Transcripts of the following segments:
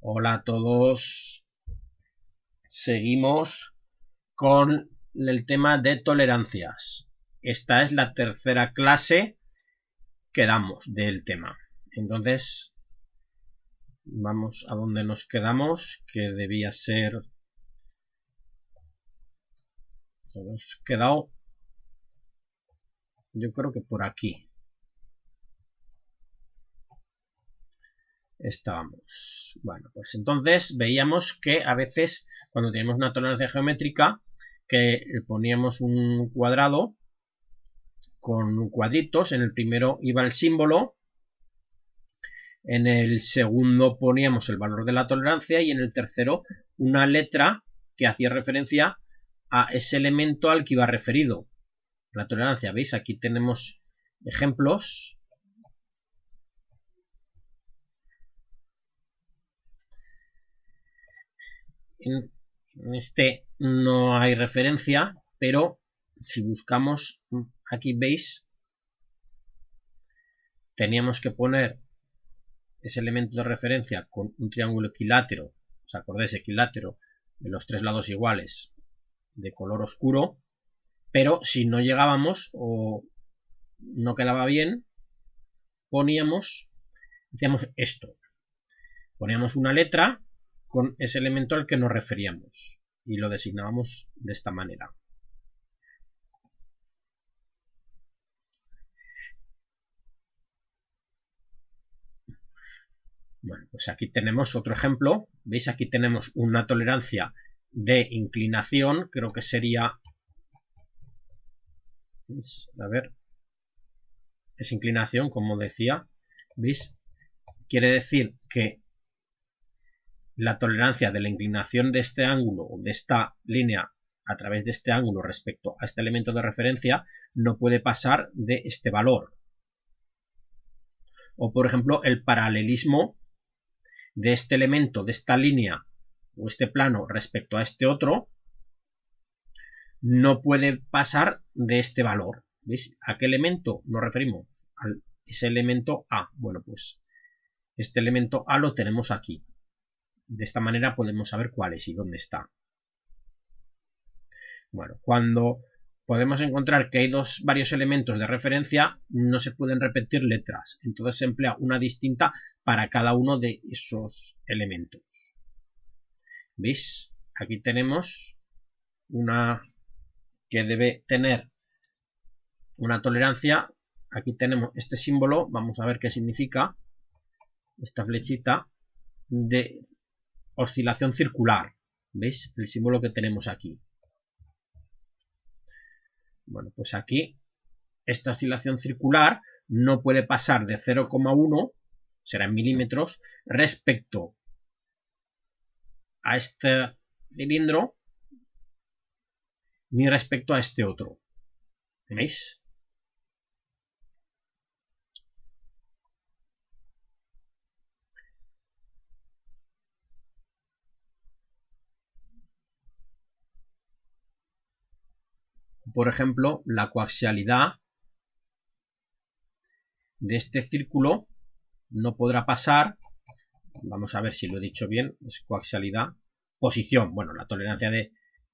Hola a todos. Seguimos con el tema de tolerancias. Esta es la tercera clase que damos del tema. Entonces, vamos a donde nos quedamos, que debía ser... Hemos quedado, yo creo que por aquí. Estábamos. Bueno, pues entonces veíamos que a veces cuando tenemos una tolerancia geométrica que poníamos un cuadrado con cuadritos, en el primero iba el símbolo, en el segundo poníamos el valor de la tolerancia y en el tercero una letra que hacía referencia a ese elemento al que iba referido la tolerancia. ¿Veis? Aquí tenemos ejemplos. En este no hay referencia, pero si buscamos aquí, veis, teníamos que poner ese elemento de referencia con un triángulo equilátero. ¿Os acordáis? Equilátero de los tres lados iguales de color oscuro, pero si no llegábamos o no quedaba bien, hacíamos esto, poníamos una letra con ese elemento al que nos referíamos y lo designábamos de esta manera. Bueno, pues aquí tenemos otro ejemplo. ¿Veis? Aquí tenemos una tolerancia de inclinación, creo que sería... A ver, es inclinación, como decía. ¿Veis? Quiere decir que la tolerancia de la inclinación de este ángulo o de esta línea a través de este ángulo respecto a este elemento de referencia no puede pasar de este valor. O por ejemplo el paralelismo de este elemento, de esta línea o este plano respecto a este otro no puede pasar de este valor. ¿Veis? ¿A qué elemento nos referimos? A ese elemento A. Bueno, pues este elemento A lo tenemos aquí. De esta manera podemos saber cuál es y dónde está. Bueno, cuando podemos encontrar que hay varios elementos de referencia, no se pueden repetir letras. Entonces se emplea una distinta para cada uno de esos elementos. ¿Veis? Aquí tenemos una que debe tener una tolerancia. Aquí tenemos este símbolo. Vamos a ver qué significa esta flechita de oscilación circular. ¿Veis? El símbolo que tenemos aquí. Bueno, pues aquí esta oscilación circular no puede pasar de 0,1, será en milímetros, respecto a este cilindro, ni respecto a este otro. ¿Veis? Por ejemplo, la coaxialidad de este círculo no podrá pasar, vamos a ver si lo he dicho bien, es coaxialidad, posición, bueno, la tolerancia de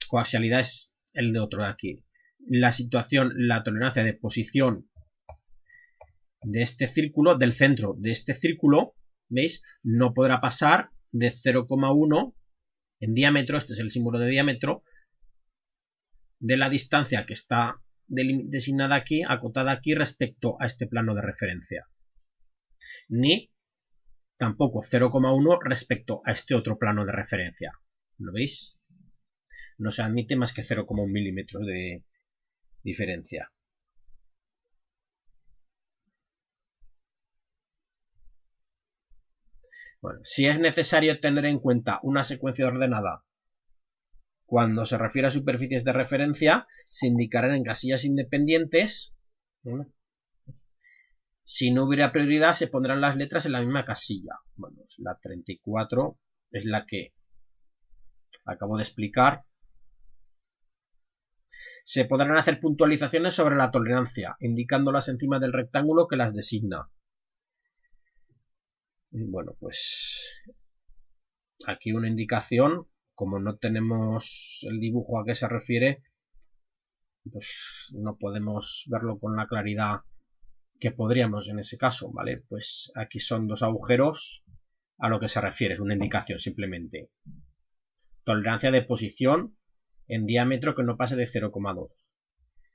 coaxialidad es el de otro de aquí. La tolerancia de posición de este círculo, del centro de este círculo, ¿veis? No podrá pasar de 0,1 en diámetro, este es el símbolo de diámetro, de la distancia que está designada aquí, acotada aquí respecto a este plano de referencia. Ni tampoco 0,1 respecto a este otro plano de referencia. ¿Lo veis? No se admite más que 0,1 milímetros de diferencia. Bueno, si es necesario tener en cuenta una secuencia ordenada cuando se refiere a superficies de referencia, se indicarán en casillas independientes. Si no hubiera prioridad, se pondrán las letras en la misma casilla. Bueno, la 34 es la que acabo de explicar. Se podrán hacer puntualizaciones sobre la tolerancia, indicándolas encima del rectángulo que las designa. Bueno, pues aquí una indicación, como no tenemos el dibujo a qué se refiere, pues no podemos verlo con la claridad que podríamos en ese caso, ¿vale? Pues aquí son dos agujeros a lo que se refiere, es una indicación simplemente. Tolerancia de posición en diámetro que no pase de 0,2.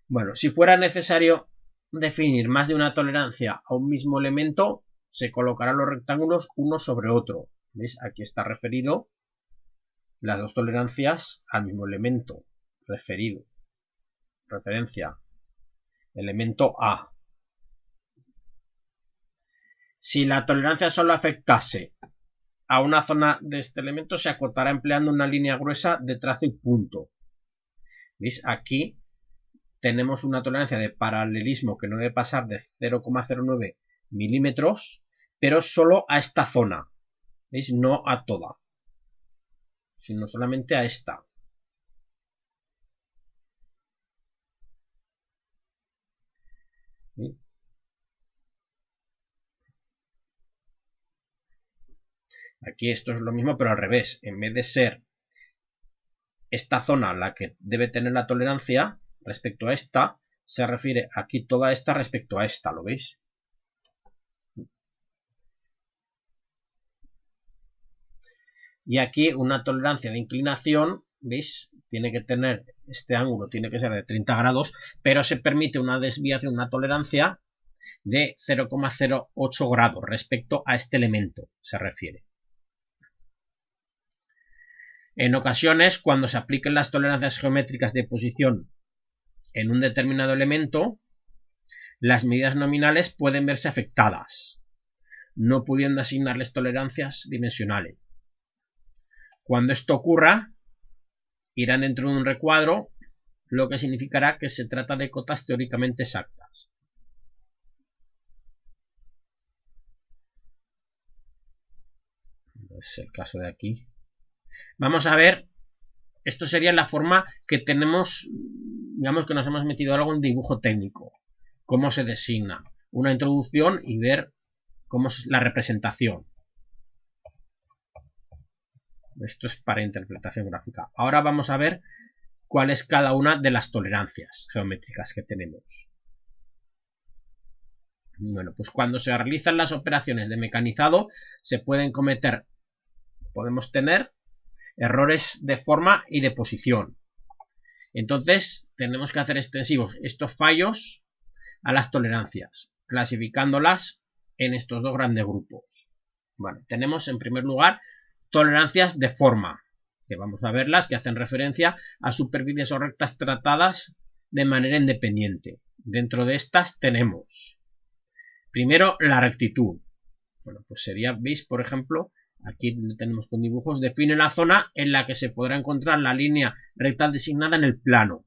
Bueno, si fuera necesario definir más de una tolerancia a un mismo elemento, se colocarán los rectángulos uno sobre otro. ¿Veis? Aquí está referido las dos tolerancias al mismo elemento. Referido. Referencia. Elemento A. Si la tolerancia solo afectase a una zona de este elemento, se acotará empleando una línea gruesa de trazo y punto. ¿Veis? Aquí tenemos una tolerancia de paralelismo que no debe pasar de 0,09 milímetros, pero solo a esta zona. ¿Veis? No a toda, sino solamente a esta. ¿Sí? Aquí esto es lo mismo, pero al revés. En vez de ser esta zona la que debe tener la tolerancia respecto a esta, se refiere aquí toda esta respecto a esta, ¿lo veis? Y aquí una tolerancia de inclinación, ¿veis? Tiene que tener, este ángulo tiene que ser de 30 grados, pero se permite una desviación, una tolerancia de 0,08 grados respecto a este elemento, se refiere. En ocasiones, cuando se apliquen las tolerancias geométricas de posición en un determinado elemento, las medidas nominales pueden verse afectadas, no pudiendo asignarles tolerancias dimensionales. Cuando esto ocurra, irán dentro de un recuadro, lo que significará que se trata de cotas teóricamente exactas. Es el caso de aquí. Vamos a ver, esto sería la forma que tenemos, digamos que nos hemos metido algo en dibujo técnico. Cómo se designa. Una introducción y ver cómo es la representación. Esto es para interpretación gráfica. Ahora vamos a ver cuál es cada una de las tolerancias geométricas que tenemos. Bueno, pues cuando se realizan las operaciones de mecanizado se pueden cometer, podemos tener errores de forma y de posición. Entonces tenemos que hacer extensivos estos fallos a las tolerancias, clasificándolas en estos dos grandes grupos. Bueno, tenemos en primer lugar tolerancias de forma, que vamos a verlas, que hacen referencia a superficies o rectas tratadas de manera independiente. Dentro de estas tenemos primero la rectitud. Bueno, pues sería, veis, por ejemplo, aquí lo tenemos con dibujos, define la zona en la que se podrá encontrar la línea recta designada en el plano.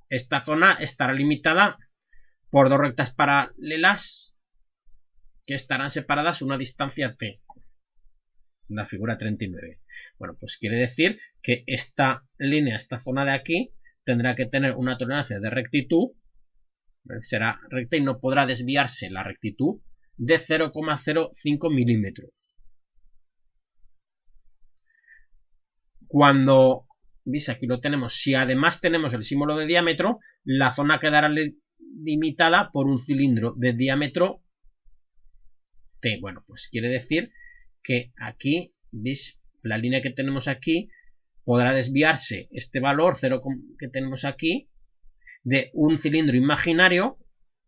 Esta zona estará limitada por dos rectas paralelas que estarán separadas a una distancia t. La figura 39. Bueno, pues quiere decir que esta línea, esta zona de aquí, tendrá que tener una tolerancia de rectitud, será recta y no podrá desviarse la rectitud de 0,05 milímetros. Cuando, veis, aquí lo tenemos, si además tenemos el símbolo de diámetro, la zona quedará limitada por un cilindro de diámetro t. Bueno, pues quiere decir que aquí, veis, la línea que tenemos aquí podrá desviarse este valor 0 que tenemos aquí de un cilindro imaginario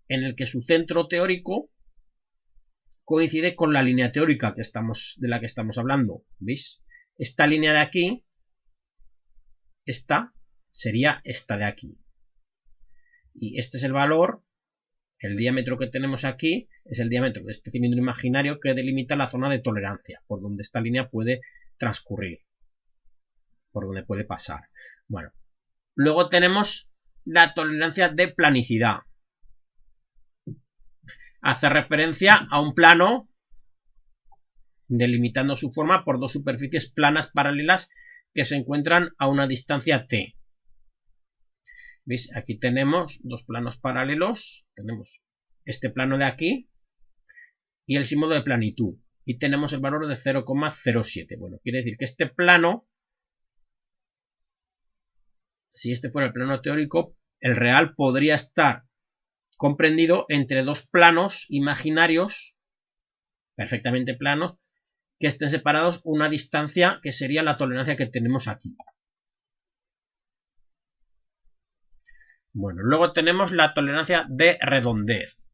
en el que su centro teórico coincide con la línea teórica de la que estamos hablando. ¿Veis? Esta línea de aquí, esta sería esta de aquí. Y este es el valor, el diámetro que tenemos aquí es el diámetro de este cilindro imaginario que delimita la zona de tolerancia, por donde esta línea puede transcurrir, por donde puede pasar. Bueno, luego tenemos la tolerancia de planicidad. Hace referencia a un plano delimitando su forma por dos superficies planas paralelas que se encuentran a una distancia t. ¿Veis? Aquí tenemos dos planos paralelos. Tenemos este plano de aquí y el símbolo de planitud. y tenemos el valor de 0,07. Bueno, quiere decir que este plano, si este fuera el plano teórico, el real podría estar comprendido entre dos planos imaginarios, perfectamente planos, que estén separados una distancia que sería la tolerancia que tenemos aquí. Bueno, luego tenemos la tolerancia de redondez.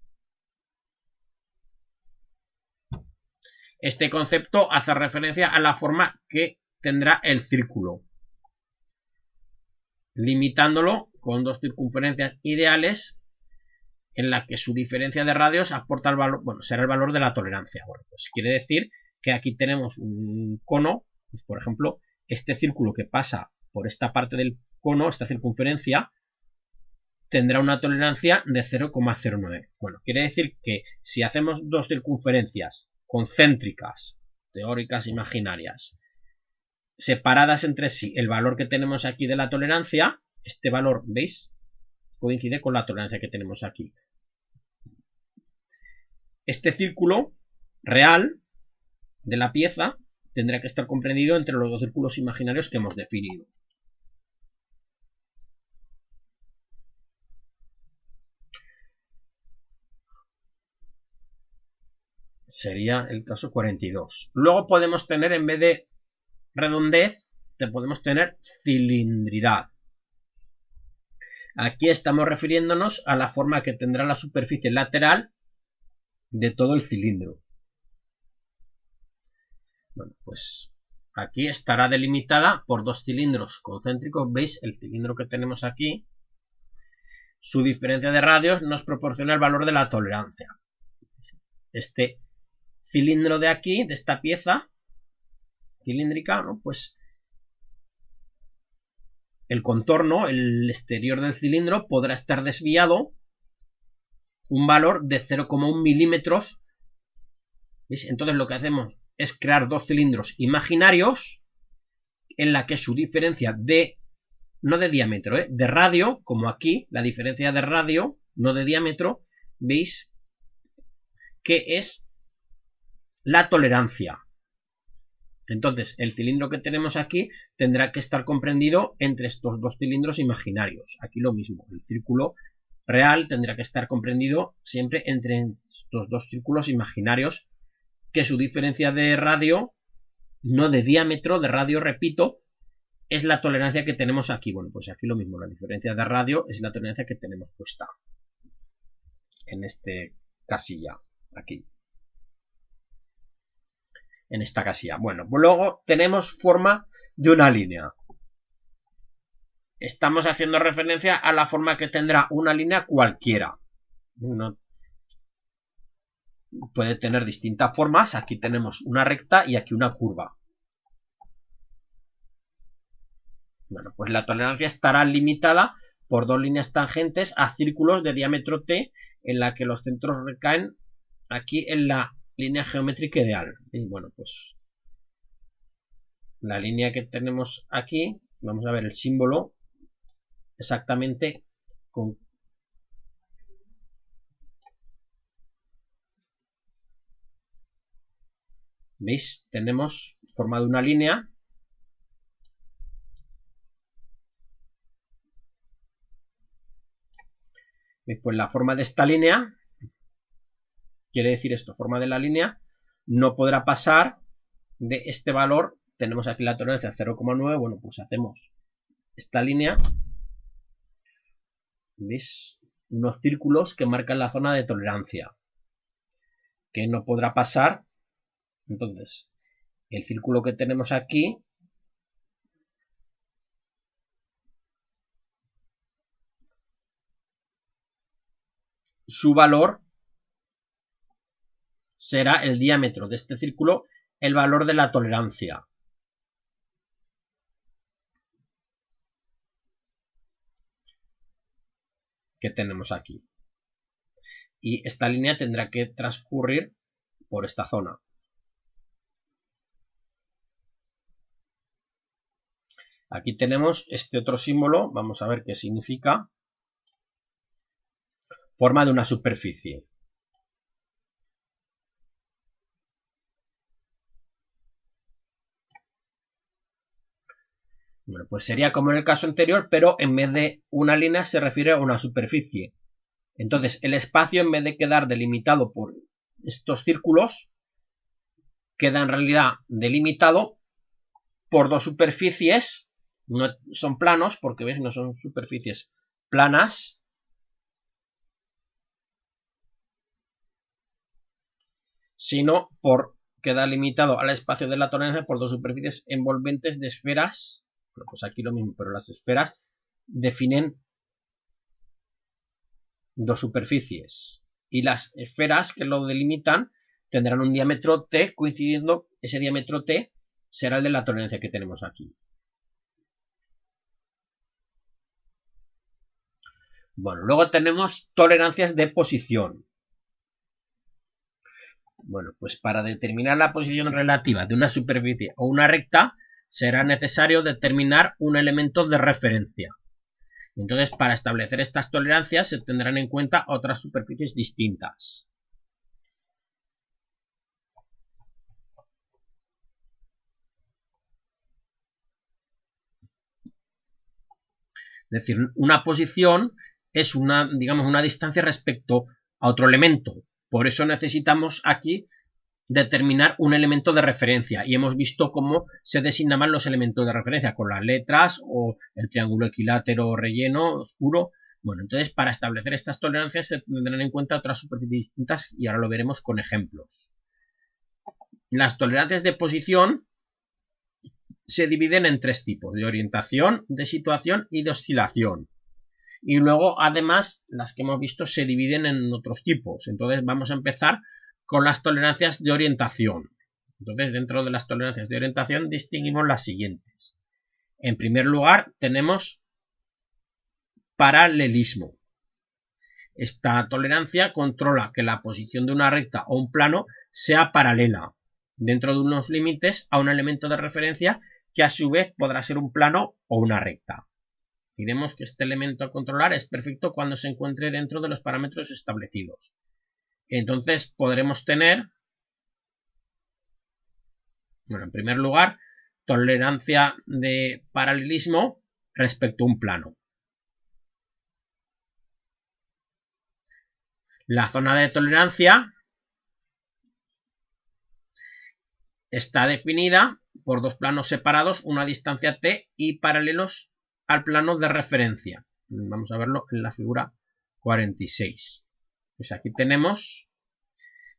Este concepto hace referencia a la forma que tendrá el círculo, limitándolo con dos circunferencias ideales en la que su diferencia de radios aporta el valor, bueno, será el valor de la tolerancia. Bueno, pues quiere decir que aquí tenemos un cono, pues por ejemplo, este círculo que pasa por esta parte del cono, esta circunferencia, tendrá una tolerancia de 0,09. Bueno, quiere decir que si hacemos dos circunferencias concéntricas, teóricas, imaginarias, separadas entre sí, el valor que tenemos aquí de la tolerancia, este valor, ¿veis? Coincide con la tolerancia que tenemos aquí. Este círculo real de la pieza tendrá que estar comprendido entre los dos círculos imaginarios que hemos definido. Sería el caso 42. Luego podemos tener, en vez de redondez, podemos tener cilindridad. Aquí estamos refiriéndonos a la forma que tendrá la superficie lateral de todo el cilindro. Bueno, pues aquí estará delimitada por dos cilindros concéntricos. ¿Veis? El cilindro que tenemos aquí, su diferencia de radios nos proporciona el valor de la tolerancia. Este cilindro de aquí, de esta pieza cilíndrica, ¿no? Pues el contorno, el exterior del cilindro, podrá estar desviado un valor de 0,1 milímetros. ¿Veis? Entonces lo que hacemos es crear dos cilindros imaginarios en la que su diferencia de, no de diámetro, de radio, como aquí, la diferencia de radio, no de diámetro, veis que es la tolerancia. Entonces, el cilindro que tenemos aquí tendrá que estar comprendido entre estos dos cilindros imaginarios. Aquí lo mismo, el círculo real tendrá que estar comprendido siempre entre estos dos círculos imaginarios, que su diferencia de radio, no de diámetro, de radio, repito, es la tolerancia que tenemos aquí. Bueno, pues aquí lo mismo, la diferencia de radio es la tolerancia que tenemos puesta en este casilla, aquí. En esta casilla. Bueno, luego tenemos forma de una línea. Estamos haciendo referencia a la forma que tendrá una línea cualquiera. Puede tener distintas formas. Aquí tenemos una recta y aquí una curva. Bueno, pues la tolerancia estará limitada por dos líneas tangentes a círculos de diámetro t, en la que los centros recaen aquí en la línea geométrica ideal. Y bueno, pues la línea que tenemos aquí, vamos a ver el símbolo exactamente con... ¿Veis? Tenemos formado una línea. ¿Veis? Pues la forma de esta línea, quiere decir esto, forma de la línea, no podrá pasar de este valor. Tenemos aquí la tolerancia 0,9, bueno, pues hacemos esta línea, ¿veis? Unos círculos que marcan la zona de tolerancia, que no podrá pasar. Entonces, el círculo que tenemos aquí, su valor será el diámetro de este círculo, el valor de la tolerancia. Que tenemos aquí. Y esta línea tendrá que transcurrir por esta zona. Aquí tenemos este otro símbolo, vamos a ver qué significa. Forma de una superficie. Bueno, pues sería como en el caso anterior, pero en vez de una línea se refiere a una superficie. Entonces, el espacio, en vez de quedar delimitado por estos círculos, queda en realidad delimitado por dos superficies. No son planos, porque ¿ves? No son superficies planas, sino queda limitado al espacio de la tolerancia por dos superficies envolventes de esferas. Pues aquí lo mismo, pero las esferas definen dos superficies. Y las esferas que lo delimitan tendrán un diámetro T, coincidiendo, ese diámetro T será el de la tolerancia que tenemos aquí. Bueno, luego tenemos tolerancias de posición. Bueno, pues para determinar la posición relativa de una superficie o una recta, será necesario determinar un elemento de referencia. Entonces, para establecer estas tolerancias se tendrán en cuenta otras superficies distintas. Es decir, una posición es digamos, una distancia respecto a otro elemento. Por eso necesitamos aquí determinar un elemento de referencia. Y hemos visto cómo se designaban los elementos de referencia con las letras o el triángulo equilátero relleno oscuro. Bueno, entonces para establecer estas tolerancias se tendrán en cuenta otras superficies distintas y ahora lo veremos con ejemplos. Las tolerancias de posición se dividen en tres tipos: de orientación, de situación y de oscilación. Y luego, además, las que hemos visto se dividen en otros tipos. Entonces vamos a empezar con las tolerancias de orientación. Entonces, dentro de las tolerancias de orientación distinguimos las siguientes. En primer lugar, tenemos paralelismo. Esta tolerancia controla que la posición de una recta o un plano sea paralela, dentro de unos límites, a un elemento de referencia que a su vez podrá ser un plano o una recta. Diremos que este elemento a controlar es perfecto cuando se encuentre dentro de los parámetros establecidos. Entonces podremos tener, bueno, en primer lugar, tolerancia de paralelismo respecto a un plano. La zona de tolerancia está definida por dos planos separados, una distancia t y paralelos al plano de referencia. Vamos a verlo en la figura 46. Pues aquí tenemos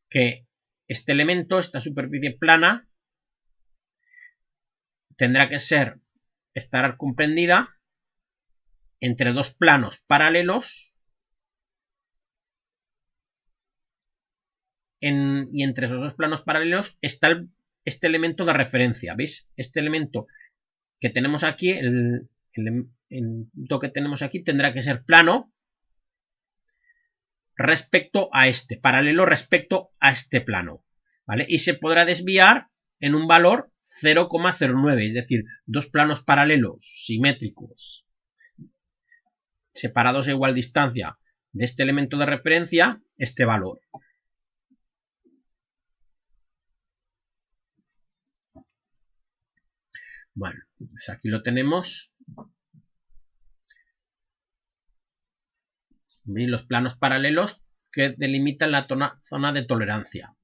que este elemento, esta superficie plana, tendrá que estar comprendida entre dos planos paralelos y entre esos dos planos paralelos está este elemento de referencia. ¿Veis? Este elemento que tenemos aquí, el punto que tenemos aquí, tendrá que ser plano respecto a este, paralelo respecto a este plano, ¿vale? Y se podrá desviar en un valor 0,09, es decir, dos planos paralelos simétricos separados a igual distancia de este elemento de referencia, este valor. Bueno, pues aquí lo tenemos. ¿Veis? Los planos paralelos que delimitan la zona de tolerancia.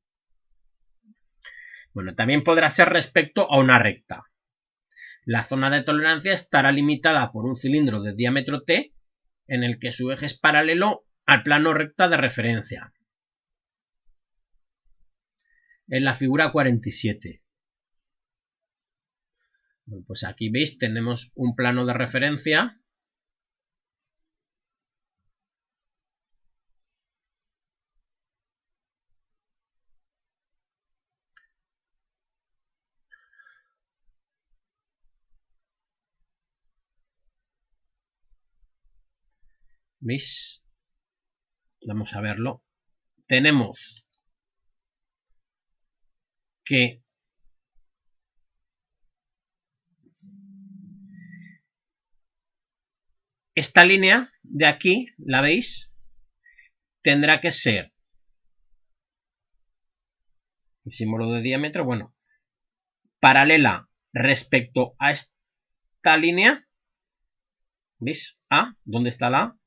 Bueno, también podrá ser respecto a una recta. La zona de tolerancia estará limitada por un cilindro de diámetro t en el que su eje es paralelo al plano recta de referencia. En la figura 47. Bueno, pues aquí veis, tenemos un plano de referencia. ¿Veis? Vamos a verlo. Tenemos que esta línea de aquí, ¿la veis? Tendrá que ser el símbolo de diámetro, bueno, paralela respecto a esta esta línea, ¿veis? A, ¿dónde está la A?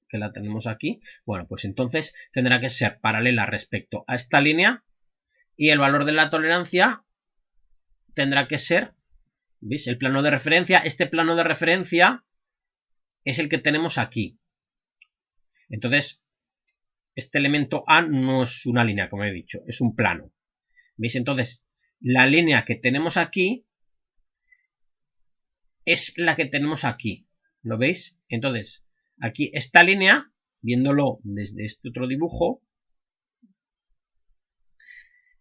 Que la tenemos aquí. Bueno, pues entonces tendrá que ser paralela respecto a esta línea y el valor de la tolerancia tendrá que ser, ¿veis? El plano de referencia. Este plano de referencia es el que tenemos aquí. Entonces, este elemento A no es una línea, como he dicho, es un plano. ¿Veis? Entonces, la línea que tenemos aquí es la que tenemos aquí. ¿Lo veis? Entonces, aquí esta línea, viéndolo desde este otro dibujo,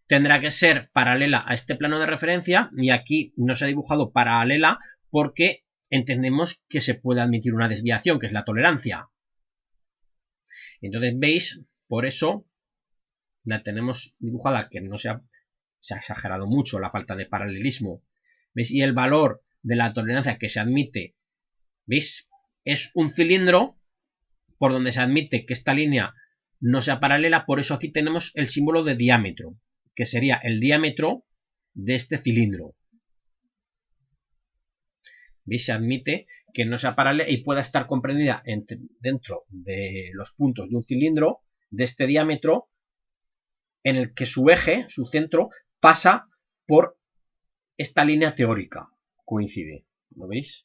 tendrá que ser paralela a este plano de referencia, y aquí no se ha dibujado paralela porque entendemos que se puede admitir una desviación, que es la tolerancia. Entonces, veis, por eso la tenemos dibujada, que no se ha exagerado mucho la falta de paralelismo. ¿Veis? Y el valor de la tolerancia que se admite, ¿veis? Es un cilindro por donde se admite que esta línea no sea paralela, por eso aquí tenemos el símbolo de diámetro, que sería el diámetro de este cilindro. ¿Veis? Se admite que no sea paralela y pueda estar comprendida dentro de los puntos de un cilindro de este diámetro, en el que su eje, su centro, pasa por esta línea teórica. Coincide. ¿Lo veis?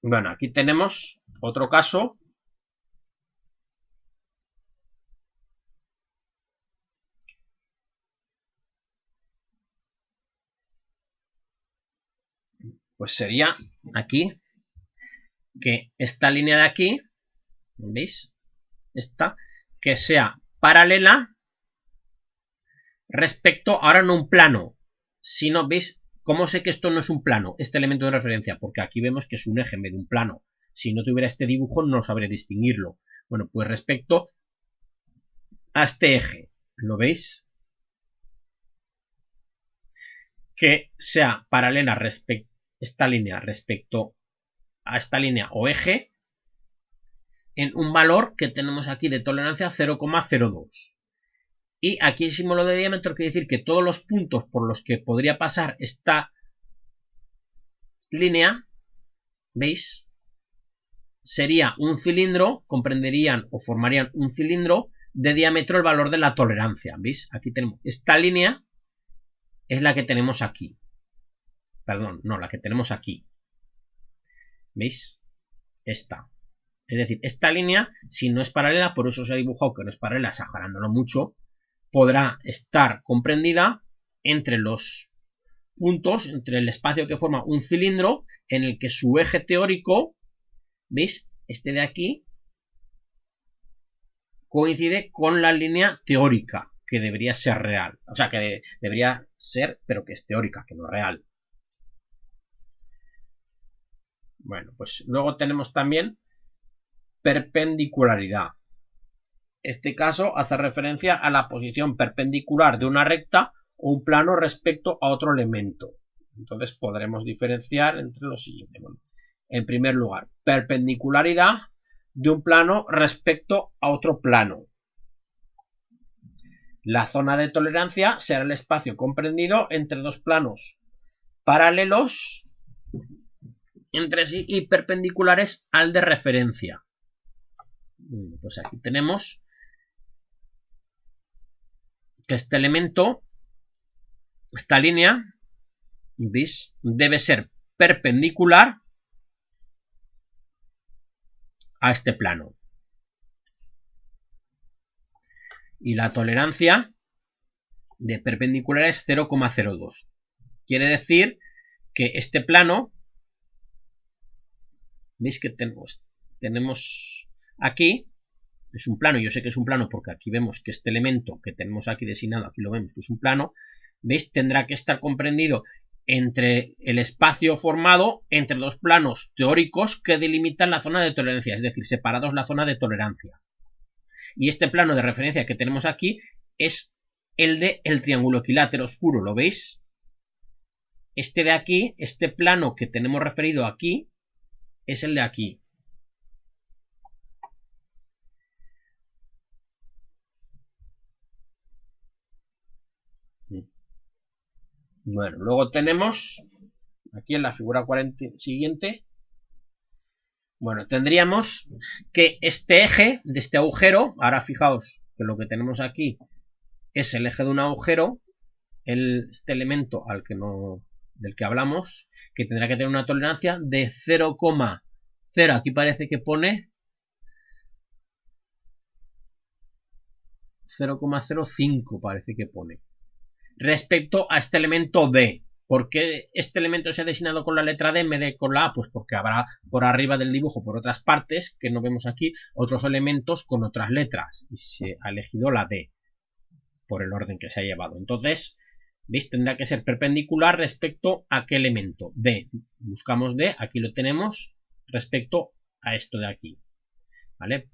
Bueno, aquí tenemos otro caso. Pues sería aquí que esta línea de aquí, ¿veis? Esta, que sea paralela respecto, ahora no un plano, sino, ¿veis? ¿Cómo sé que esto no es un plano, este elemento de referencia? Porque aquí vemos que es un eje en vez de un plano. Si no tuviera este dibujo no sabría distinguirlo. Bueno, pues respecto a este eje, ¿lo veis? Que sea paralela esta línea respecto a esta línea o eje en un valor que tenemos aquí de tolerancia 0,02. Y aquí el símbolo de diámetro quiere decir que todos los puntos por los que podría pasar esta línea, ¿veis? Sería un cilindro, comprenderían o formarían un cilindro de diámetro el valor de la tolerancia. ¿Veis? Aquí tenemos esta línea, es la que tenemos aquí. Perdón, no, la que tenemos aquí. ¿Veis? Esta. Es decir, esta línea, si no es paralela, por eso se ha dibujado que no es paralela, exagerándolo mucho, podrá estar comprendida entre los puntos, entre el espacio que forma un cilindro, en el que su eje teórico, ¿veis? Este de aquí coincide con la línea teórica, que debería ser real. O sea, que debería ser, pero que es teórica, que no es real. Bueno, pues luego tenemos también perpendicularidad. Este caso hace referencia a la posición perpendicular de una recta o un plano respecto a otro elemento. Entonces podremos diferenciar entre lo siguiente. Bueno, en primer lugar, perpendicularidad de un plano respecto a otro plano. La zona de tolerancia será el espacio comprendido entre dos planos paralelos entre sí y perpendiculares al de referencia. Pues aquí tenemos que este elemento, esta línea, ¿veis? Debe ser perpendicular a este plano. Y la tolerancia de perpendicular es 0,02. Quiere decir que este plano, ¿veis que tenemos aquí? Es un plano, yo sé que es un plano porque aquí vemos que este elemento que tenemos aquí designado, aquí lo vemos que es un plano, ¿veis? Tendrá que estar comprendido entre el espacio formado entre dos planos teóricos que delimitan la zona de tolerancia, es decir, separados la zona de tolerancia. Y este plano de referencia que tenemos aquí es el del triángulo equilátero oscuro, ¿lo veis? Este de aquí, este plano que tenemos referido aquí, es el de aquí. Bueno, luego tenemos aquí en la figura 40 siguiente. Bueno, tendríamos que este eje de este agujero, ahora fijaos que lo que tenemos aquí es el eje de un agujero, este elemento del que hablamos, que tendrá que tener una tolerancia de 0,0, aquí parece que pone 0,05, parece que pone, respecto a este elemento D. ¿Por qué este elemento se ha designado con la letra D en vez de con la A? Pues porque habrá por arriba del dibujo, por otras partes, que no vemos aquí, otros elementos con otras letras. Y se ha elegido la D, por el orden que se ha llevado. Entonces, ¿veis? Tendrá que ser perpendicular respecto a qué elemento. D. Buscamos D, aquí lo tenemos, respecto a esto de aquí. ¿Vale?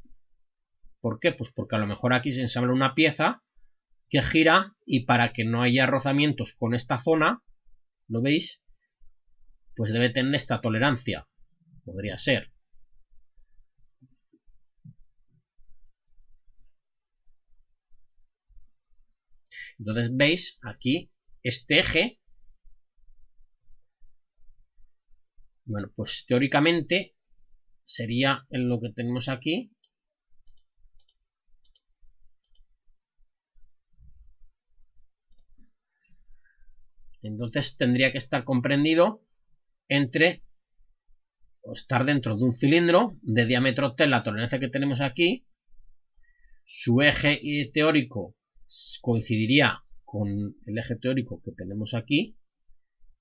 ¿Por qué? Pues porque a lo mejor aquí se ensambla una pieza que gira y para que no haya rozamientos con esta zona, ¿lo veis? Pues debe tener esta tolerancia. Podría ser. Entonces veis aquí este eje. Bueno, pues teóricamente sería en lo que tenemos aquí. Entonces tendría que estar comprendido entre, o estar dentro de un cilindro de diámetro T, la tolerancia que tenemos aquí. Su eje teórico coincidiría con el eje teórico que tenemos aquí.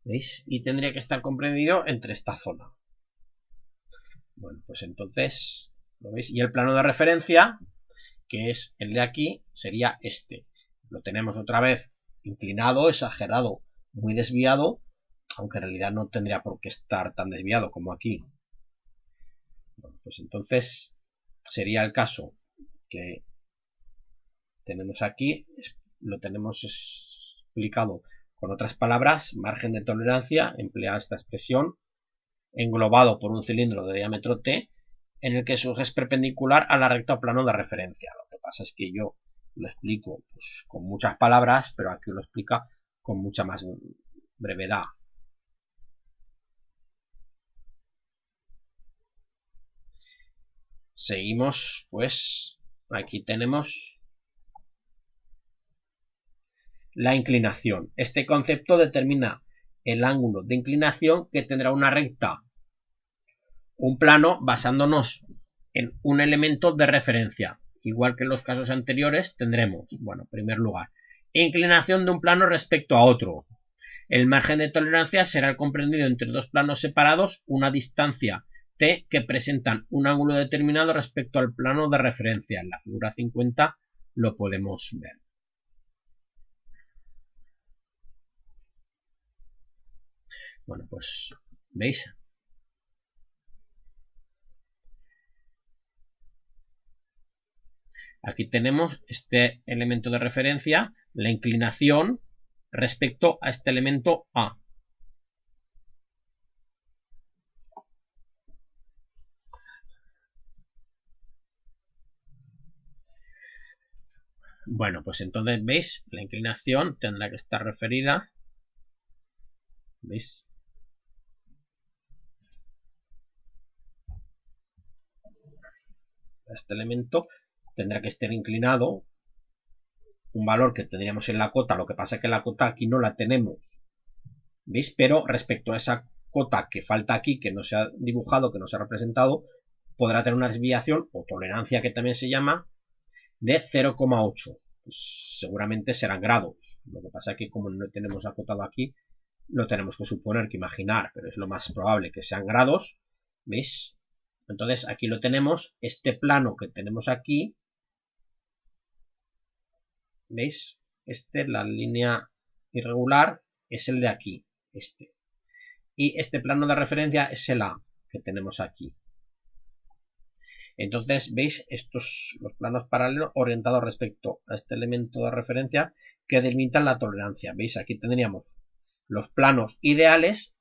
¿Veis? Y tendría que estar comprendido entre esta zona. Bueno, pues entonces, ¿lo veis? Y el plano de referencia, que es el de aquí, sería este. Lo tenemos otra vez inclinado, exagerado, muy desviado, aunque en realidad no tendría por qué estar tan desviado como aquí. Bueno, pues entonces sería el caso que tenemos aquí, lo tenemos explicado con otras palabras, margen de tolerancia, emplea esta expresión, englobado por un cilindro de diámetro T, en el que su eje es perpendicular a la recta o plano de referencia. Lo que pasa es que yo lo explico pues, con muchas palabras, pero aquí lo explica con mucha más brevedad. Seguimos, pues, aquí tenemos la inclinación. Este concepto determina el ángulo de inclinación que tendrá una recta, un plano, basándonos en un elemento de referencia. Igual que en los casos anteriores tendremos, bueno, en primer lugar, inclinación de un plano respecto a otro. El margen de tolerancia será el comprendido entre dos planos separados, una distancia T, que presentan un ángulo determinado respecto al plano de referencia. En la figura 50 lo podemos ver. Bueno, pues, ¿veis? Aquí tenemos este elemento de referencia, la inclinación respecto a este elemento A. Bueno, pues entonces, ¿veis? La inclinación tendrá que estar referida, ¿veis? Este elemento tendrá que estar inclinado, un valor que tendríamos en la cota, lo que pasa es que la cota aquí no la tenemos, ¿veis? Pero respecto a esa cota que falta aquí, que no se ha dibujado, que no se ha representado, podrá tener una desviación o tolerancia que también se llama de 0,8. Pues seguramente serán grados. Lo que pasa es que como no tenemos acotado aquí, lo tenemos que suponer, que imaginar, pero es lo más probable que sean grados. ¿Veis? Entonces aquí lo tenemos, este plano que tenemos aquí, ¿veis? La línea irregular es el de aquí, este. Y este plano de referencia es el A que tenemos aquí. Entonces, ¿veis? Estos los planos paralelos orientados respecto a este elemento de referencia que delimitan la tolerancia. ¿Veis? Aquí tendríamos los planos ideales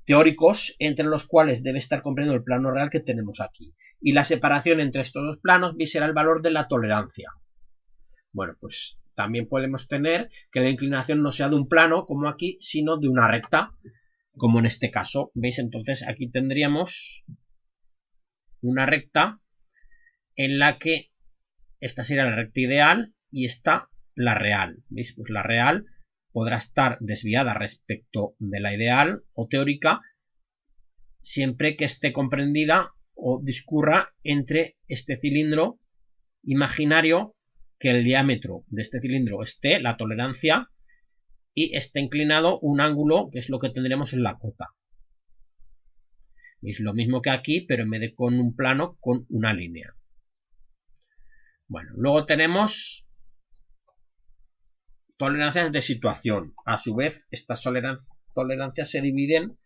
teóricos entre los cuales debe estar comprendido el plano real que tenemos aquí. Y la separación entre estos dos planos será el valor de la tolerancia. Bueno, pues también podemos tener que la inclinación no sea de un plano, como aquí, sino de una recta, como en este caso. ¿Veis? Entonces aquí tendríamos una recta en la que esta sería la recta ideal y esta la real. ¿Veis? Pues la real podrá estar desviada respecto de la ideal o teórica siempre que esté comprendida o discurra entre este cilindro imaginario, que el diámetro de este cilindro esté, la tolerancia, y esté inclinado un ángulo, que es lo que tendremos en la cota. ¿Veis? Lo mismo que aquí, pero en vez de con un plano, con una línea. Bueno, luego tenemos tolerancias de situación. A su vez, estas tolerancias se dividen.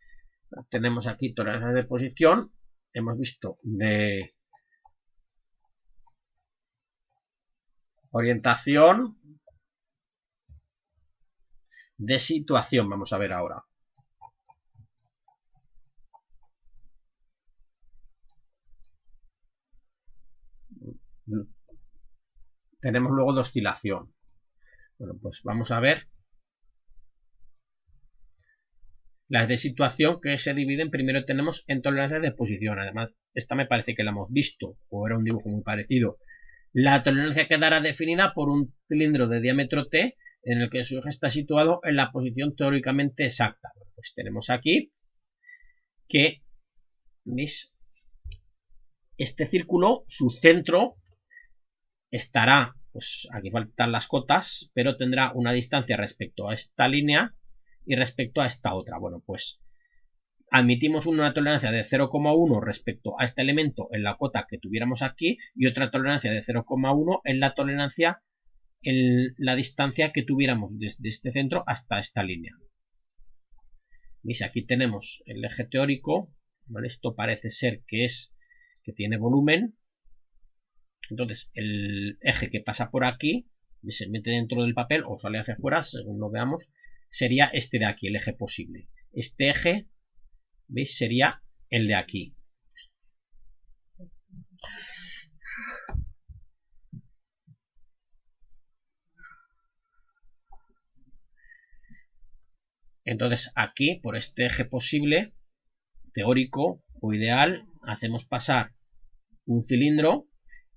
Tenemos aquí tolerancias de posición. Hemos visto de orientación, de situación. Vamos a ver ahora. Tenemos luego de oscilación. Bueno, pues vamos a ver las de situación, que se dividen. Primero tenemos en tolerancias de posición. Además, esta me parece que la hemos visto, o era un dibujo muy parecido. La tolerancia quedará definida por un cilindro de diámetro T en el que su eje está situado en la posición teóricamente exacta. Pues tenemos aquí que, ¿veis? Este círculo, su centro estará, pues aquí faltan las cotas, pero tendrá una distancia respecto a esta línea y respecto a esta otra. Bueno, pues admitimos una tolerancia de 0,1 respecto a este elemento en la cota que tuviéramos aquí y otra tolerancia de 0,1 en la tolerancia en la distancia que tuviéramos desde este centro hasta esta línea. ¿Veis? Aquí tenemos el eje teórico, ¿vale? Esto parece ser que tiene volumen. Entonces el eje que pasa por aquí y se mete dentro del papel o sale hacia afuera, según lo veamos, sería este de aquí, el eje posible. Este eje, ¿veis? Sería el de aquí. Entonces aquí, por este eje posible, teórico o ideal, hacemos pasar un cilindro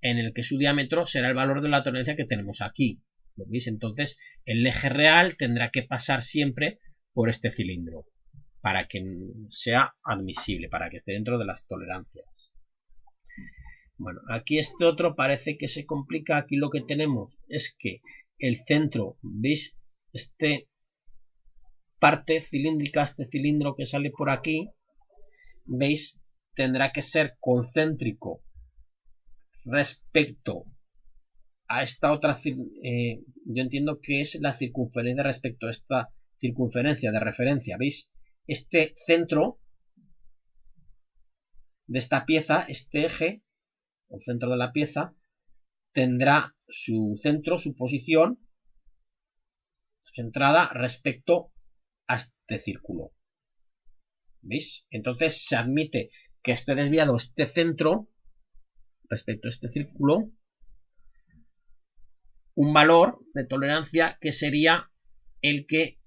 en el que su diámetro será el valor de la tolerancia que tenemos aquí. ¿Lo veis? Entonces el eje real tendrá que pasar siempre por este cilindro para que sea admisible, para que esté dentro de las tolerancias. Bueno, aquí este otro parece que se complica. Aquí lo que tenemos es que el centro, ¿veis? Este parte cilíndrica, este cilindro que sale por aquí, ¿veis? Tendrá que ser concéntrico respecto a esta otra, yo entiendo que es la circunferencia respecto a esta circunferencia de referencia. ¿Veis? Este centro de esta pieza, este eje, el centro de la pieza, tendrá su centro, su posición centrada respecto a este círculo. ¿Veis? Entonces se admite que esté desviado este centro respecto a este círculo un valor de tolerancia que sería el que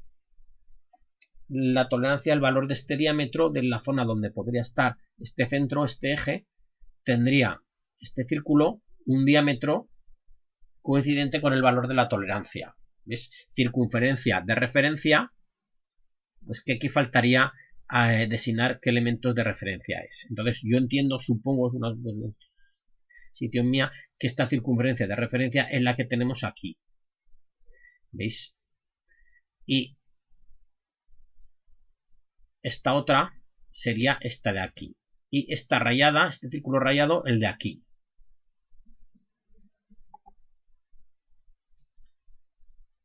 la tolerancia, el valor de este diámetro de la zona donde podría estar este centro, este eje, tendría este círculo un diámetro coincidente con el valor de la tolerancia. ¿Ves? Circunferencia de referencia, pues que aquí faltaría designar qué elementos de referencia es. Entonces yo entiendo, supongo, es una posición mía, que esta circunferencia de referencia es la que tenemos aquí. ¿Veis? Y esta otra sería esta de aquí. Y esta rayada, este círculo rayado, el de aquí.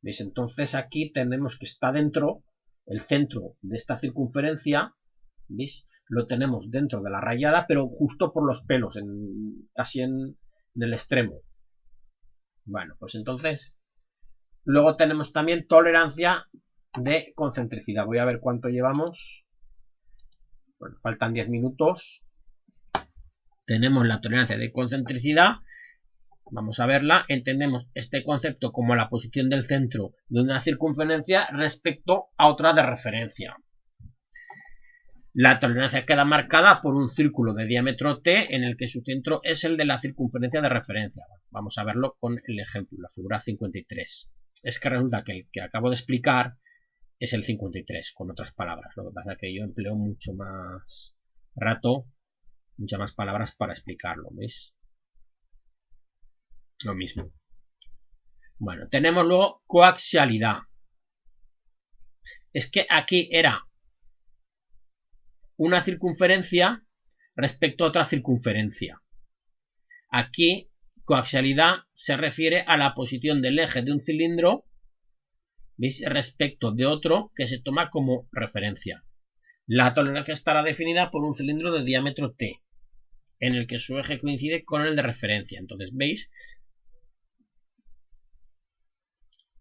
¿Veis? Entonces aquí tenemos que está dentro, el centro de esta circunferencia, ¿veis? Lo tenemos dentro de la rayada, pero justo por los pelos, casi en el extremo. Bueno, pues entonces, luego tenemos también tolerancia de concentricidad. Voy a ver cuánto llevamos. Bueno, faltan 10 minutos. Tenemos la tolerancia de concentricidad. Vamos a verla. Entendemos este concepto como la posición del centro de una circunferencia respecto a otra de referencia. La tolerancia queda marcada por un círculo de diámetro t en el que su centro es el de la circunferencia de referencia. Vamos a verlo con el ejemplo, la figura 53. Es que resulta que el que acabo de explicar es el 53, con otras palabras. Lo que pasa es que yo empleo mucho más rato, muchas más palabras para explicarlo, ¿veis? Lo mismo. Bueno, tenemos luego coaxialidad. Es que aquí era una circunferencia respecto a otra circunferencia. Aquí, coaxialidad se refiere a la posición del eje de un cilindro, ¿veis?, respecto de otro que se toma como referencia. La tolerancia estará definida por un cilindro de diámetro t, en el que su eje coincide con el de referencia. Entonces, ¿veis?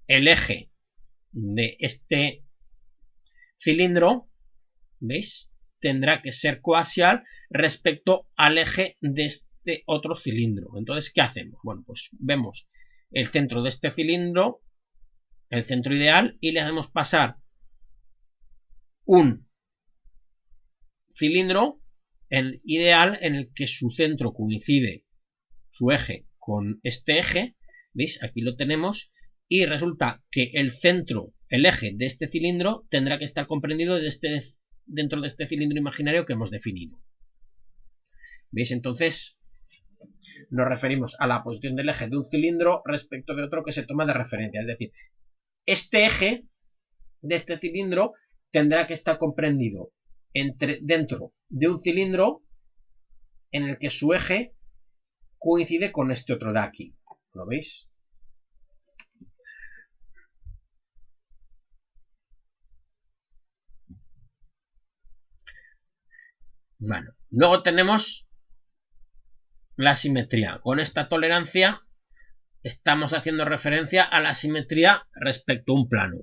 El eje de este cilindro, ¿veis?, tendrá que ser coaxial respecto al eje de este otro cilindro. Entonces, ¿qué hacemos? Bueno, pues vemos el centro de este cilindro, el centro ideal, y le hacemos pasar un cilindro ideal en el que su centro coincide, su eje, con este eje. ¿Veis? Aquí lo tenemos. Y resulta que el centro, el eje de este cilindro, tendrá que estar comprendido dentro de este cilindro imaginario que hemos definido. ¿Veis? Entonces, nos referimos a la posición del eje de un cilindro respecto de otro que se toma de referencia. Es decir, este eje de este cilindro tendrá que estar comprendido dentro de un cilindro en el que su eje coincide con este otro de aquí. ¿Lo veis? Bueno, luego tenemos la simetría. Con esta tolerancia estamos haciendo referencia a la simetría respecto a un plano.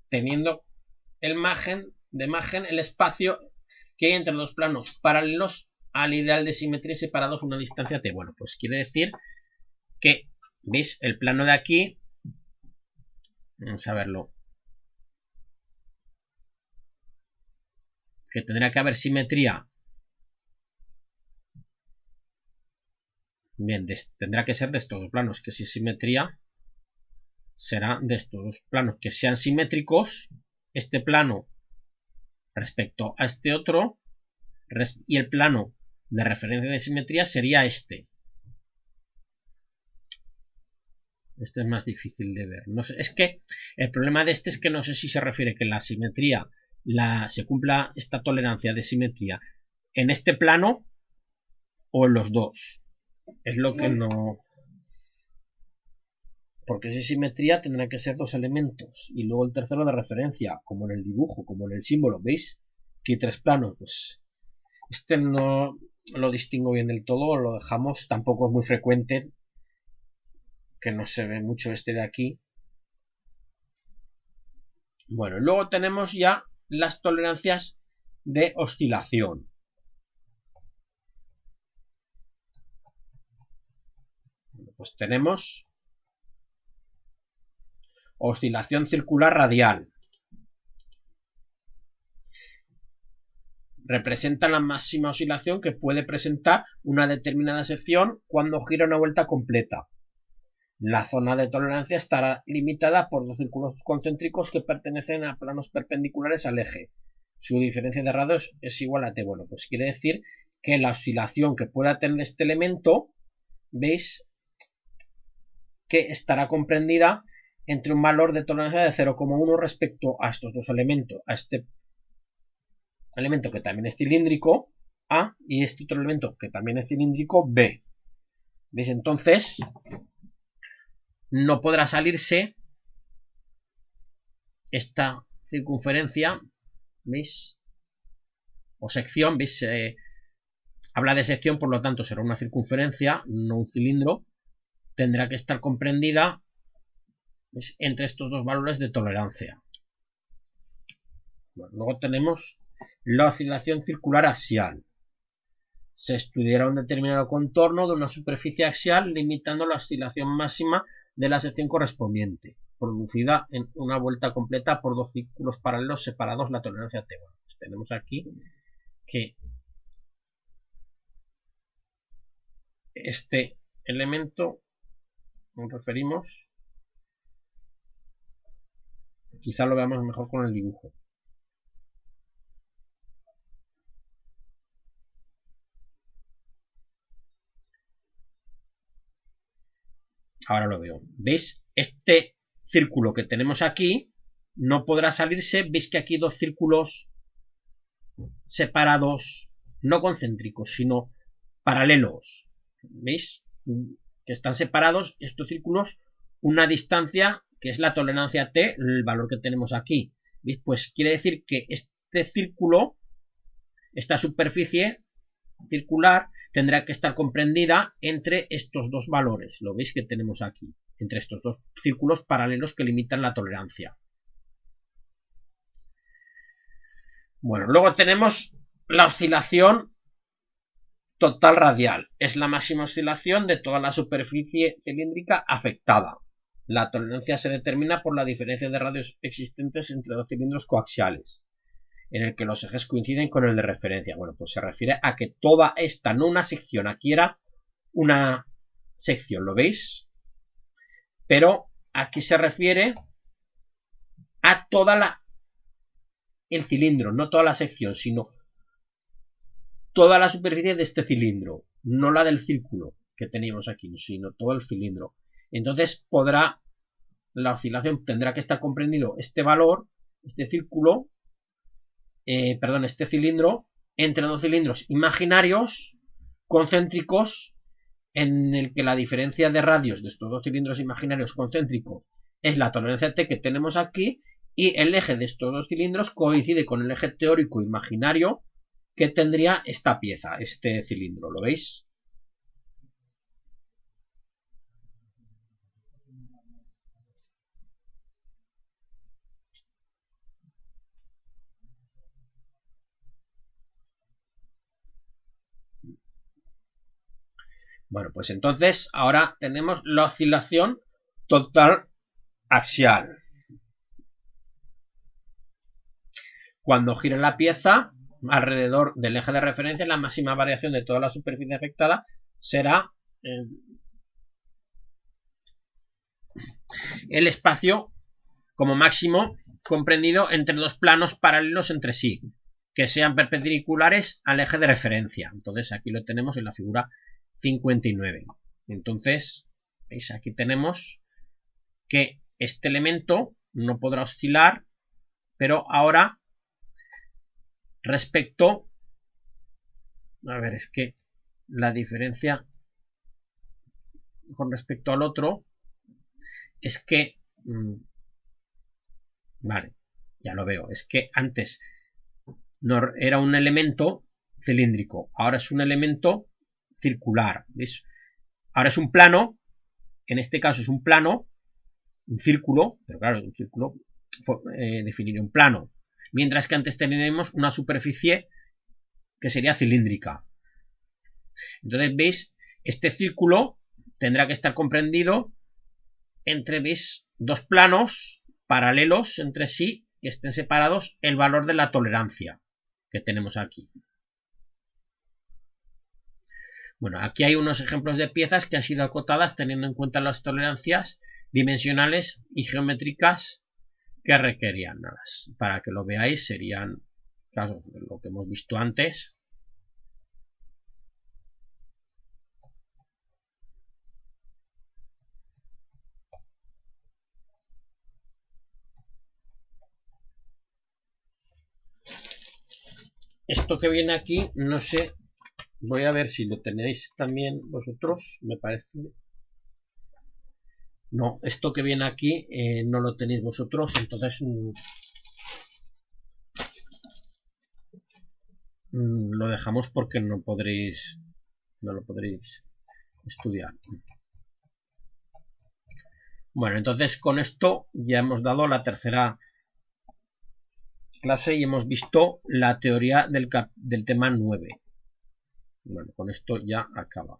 Teniendo el margen, el espacio que hay entre los planos paralelos al ideal de simetría separados una distancia t. Bueno, pues quiere decir que, ¿veis? El plano de aquí, vamos a verlo, que tendrá que haber simetría. Bien, tendrá que ser de estos dos planos, que si es simetría será de estos dos planos, que sean simétricos, este plano respecto a este otro, y el plano de referencia de simetría sería este. Este es más difícil de ver. No sé, es que el problema de este es que no sé si se refiere que la simetría se cumpla esta tolerancia de simetría en este plano o en los dos. Es lo que no... Porque si simetría tendrá que ser dos elementos y luego el tercero de referencia, como en el dibujo, como en el símbolo. ¿Veis? Que hay tres planos. Pues este no lo distingo bien del todo, lo dejamos. Tampoco es muy frecuente, que no se ve mucho este de aquí. Bueno, luego tenemos ya las tolerancias de oscilación. Pues tenemos oscilación circular radial. Representa la máxima oscilación que puede presentar una determinada sección cuando gira una vuelta completa. La zona de tolerancia estará limitada por dos círculos concéntricos que pertenecen a planos perpendiculares al eje. Su diferencia de radios es igual a t. Bueno, pues quiere decir que la oscilación que pueda tener este elemento, veis que estará comprendida entre un valor de tolerancia de 0,1 respecto a estos dos elementos, a este elemento que también es cilíndrico, A, y este otro elemento que también es cilíndrico, B. ¿Veis? Entonces, no podrá salirse esta circunferencia, ¿veis? O sección, ¿veis? Habla de sección, por lo tanto será una circunferencia, no un cilindro. Tendrá que estar comprendida, ¿veis?, entre estos dos valores de tolerancia. Bueno, luego tenemos la oscilación circular axial. Se estudiará un determinado contorno de una superficie axial limitando la oscilación máxima de la sección correspondiente, producida en una vuelta completa por dos círculos paralelos separados la tolerancia T. Bueno, pues tenemos aquí que este elemento nos referimos, quizá lo veamos mejor con el dibujo. Ahora lo veo. ¿Veis? Este círculo que tenemos aquí no podrá salirse. ¿Veis que aquí hay dos círculos separados, no concéntricos, sino paralelos? ¿Veis? Que están separados estos círculos una distancia que es la tolerancia T, el valor que tenemos aquí. ¿Veis? Pues quiere decir que este círculo, esta superficie circular, tendrá que estar comprendida entre estos dos valores. Lo veis que tenemos aquí, entre estos dos círculos paralelos que limitan la tolerancia. Bueno, luego tenemos la oscilación total radial. Es la máxima oscilación de toda la superficie cilíndrica afectada. La tolerancia se determina por la diferencia de radios existentes entre dos cilindros coaxiales, en el que los ejes coinciden con el de referencia. Bueno, pues se refiere a que toda esta, no una sección, aquí era una sección, ¿lo veis? Pero aquí se refiere a toda el cilindro, no toda la sección, sino toda la superficie de este cilindro, no la del círculo que teníamos aquí, sino todo el cilindro. Entonces la oscilación tendrá que estar comprendido este valor, este círculo, este cilindro, entre dos cilindros imaginarios concéntricos, en el que la diferencia de radios de estos dos cilindros imaginarios concéntricos es la tolerancia T que tenemos aquí, y el eje de estos dos cilindros coincide con el eje teórico imaginario que tendría esta pieza, este cilindro. ¿Lo veis? Bueno, pues entonces ahora tenemos la oscilación total axial. Cuando gira la pieza alrededor del eje de referencia, la máxima variación de toda la superficie afectada será el espacio como máximo comprendido entre dos planos paralelos entre sí, que sean perpendiculares al eje de referencia. Entonces aquí lo tenemos en la figura 59. Entonces, veis, aquí tenemos que este elemento no podrá oscilar, pero ahora respecto, a ver, es que la diferencia con respecto al otro es que, vale, ya lo veo, es que antes no era un elemento cilíndrico, ahora es un elemento circular, ¿veis? Ahora es un plano, en este caso es un plano, un círculo, pero claro, un círculo definiría un plano, mientras que antes teníamos una superficie que sería cilíndrica. Entonces, ¿veis? Este círculo tendrá que estar comprendido entre, ¿veis?, dos planos paralelos entre sí que estén separados el valor de la tolerancia que tenemos aquí. Bueno, aquí hay unos ejemplos de piezas que han sido acotadas teniendo en cuenta las tolerancias dimensionales y geométricas que requerían. Para que lo veáis, serían casos de lo que hemos visto antes. Esto que viene aquí, no sé, voy a ver si lo tenéis también vosotros, me parece. No, esto que viene aquí no lo tenéis vosotros, entonces lo dejamos porque no lo podréis estudiar. Bueno, entonces con esto ya hemos dado la tercera clase y hemos visto la teoría del tema 9. Bueno, con esto ya acaba.